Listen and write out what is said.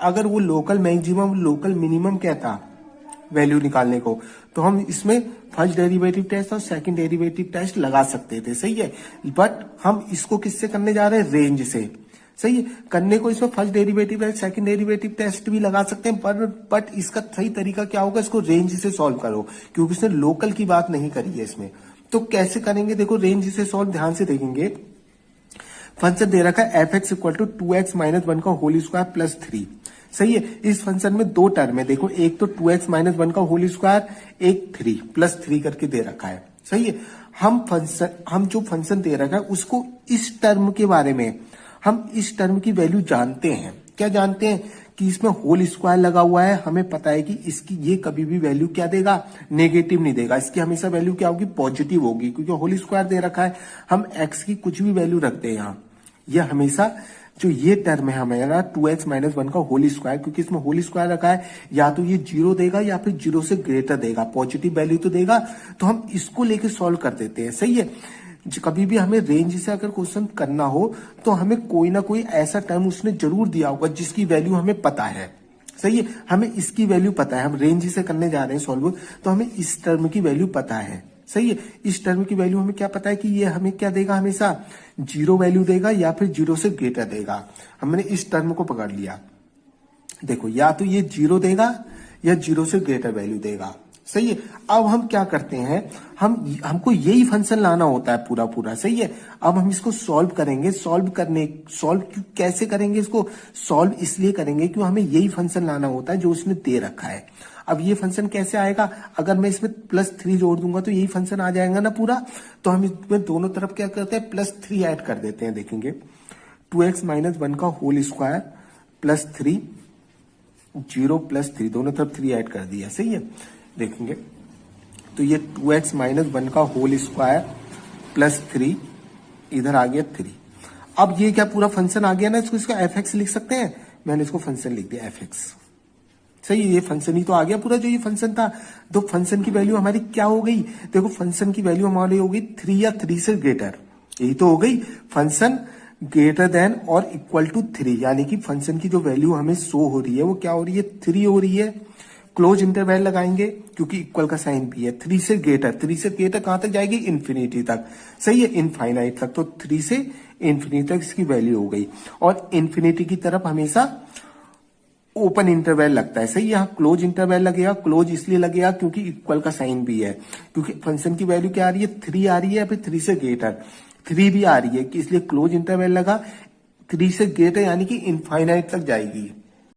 अगर वो local maximum local minimum कहता वैल्यू निकालने को, तो हम इसमें फर्स्ट डेरिवेटिव टेस्ट और सेकंड डेरिवेटिव टेस्ट लगा सकते थे, सही है। बट हम इसको किससे करने जा रहे हैं, रेंज से, सही है। करने को इसमें first derivative test second derivative test भी लगा सकते हैं, बट इसका सही तरीका क्या होगा, इसको रेंज से सॉल्व करो, क्योंकि इसने लोकल की बात नहीं करी है इसमें। तो कैसे करेंगे, देखो रेंज से सॉल्व ध्यान से देखेंगे। फंक्शन दे रखा है f(x = 2x - 1 का होल स्क्वायर प्लस 3), सही है। इस फंक्शन में दो टर्म है, देखो एक तो 2x - 1 का होल स्क्वायर, एक 3 +3 करके दे रखा है, सही है। हम जो फंक्शन दे रखा है उसको इस टर्म के बारे में, हम इस टर्म की वैल्यू जानते हैं। क्या जानते हैं कि इसमें होल स्क्वायर लगा हुआ है, हमें पता है कि इसकी ये कभी भी वैल्यू क्या देगा, नेगेटिव नहीं देगा, इसकी हमेशा वैल्यू क्या होगी, पॉजिटिव होगी, क्योंकि होल स्क्वायर दे रखा है। हम x की कुछ भी वैल्यू रखते हैं यहाँ, यह हमेशा जो ये टर्म है हमारा 2x - 1 का होल स्क्वायर, क्योंकि इसमें होल स्क्वायर रखा है, या तो ये 0 देगा या फिर 0 से ग्रेटर देगा, पॉजिटिव वैल्यू तो देगा। तो हम इसको लेके सॉल्व कर देते हैं, सही है। कभी भी हमें रेंज से अगर क्वेश्चन करना हो तो हमें कोई ना कोई ऐसा टर्म उसने जरूर दिया होगा जिसकी वैल्यू हमें पता है, सही है। हमें इसकी वैल्यू पता है, हम रेंज से करने जा रहे हैं सॉल्व, तो हमें इस टर्म की वैल्यू पता है, सही है। इस टर्म की वैल्यू हमें क्या पता है कि ये हमें क्या देगा, हमेशा 0 वैल्यू देगा या फिर 0 से ग्रेटर देगा। हमने इस टर्म को पकड़ लिया, देखो या तो ये 0 देगा या 0 से ग्रेटर वैल्यू देगा, सही है। अब हम क्या करते हैं, हमको यही फंक्शन लाना होता है पूरा, सही है। अब हम इसको सॉल्व करेंगे, सॉल्व कैसे करेंगे, इसको सॉल्व इसलिए करेंगे क्यों हमें यही फंक्शन लाना होता है जो उसने दे रखा है। अब ये फंक्शन कैसे आएगा, अगर मैं इसमें +3 जोड़ दूंगा तो यही फंक्शन आ जाएगा ना पूरा। तो हम इसमें दोनों तरफ क्या करते हैं, +3 ऐड कर देते हैं, देखेंगे 2x - 1 का होल स्क्वायर प्लस 3, 0 + 3, दोनों तरफ 3 ऐड कर दिया, सही है। देखेंगे तो ये 2x - 1 का होल स्क्वायर प्लस 3, इधर आ गया 3। अब ये क्या पूरा फंक्शन आ गया ना, इसको इसका f(x) लिख सकते हैं, मैंने इसको फंक्शन लिख दिया f(x), सही है। ये फंक्शन ही तो आ गया पूरा, जो ये फंक्शन था। तो फंक्शन की वैल्यू हमारी क्या हो गई, देखो फंक्शन की वैल्यू हमारी हो गई 3 या 3 से ग्रेटर, यही तो हो गई। फंक्शन ग्रेटर देन और इक्वल टू 3, यानी कि फंक्शन की जो वैल्यू हमें शो हो रही है वो क्या हो रही है, 3 हो रही है। क्लोज इंटरवल लगाएंगे क्योंकि इक्वल का साइन भी है। 3 से ग्रेटर कहां तक जाएगी, इन्फिनिटी तक, सही है, इनफाइनाइट तक। तो 3 से इन्फिनिटी तक इसकी वैल्यू हो गई, और इन्फिनिटी की तरफ हमेशा ओपन इंटरवल लगता है, सही। यहाँ क्लोज इंटरवल लगेगा, क्लोज इसलिए लगेगा क्योंकि इक्वल का साइन भी है, क्योंकि फंक्शन की वैल्यू क्या आ रही है, 3 आ रही है, फिर 3 से ग्रेटर 3 भी आ रही है, कि इसलिए क्लोज इंटरवल लगा। 3 से ग्रेटर यानी कि इनफाइनाइट तक जाएगी,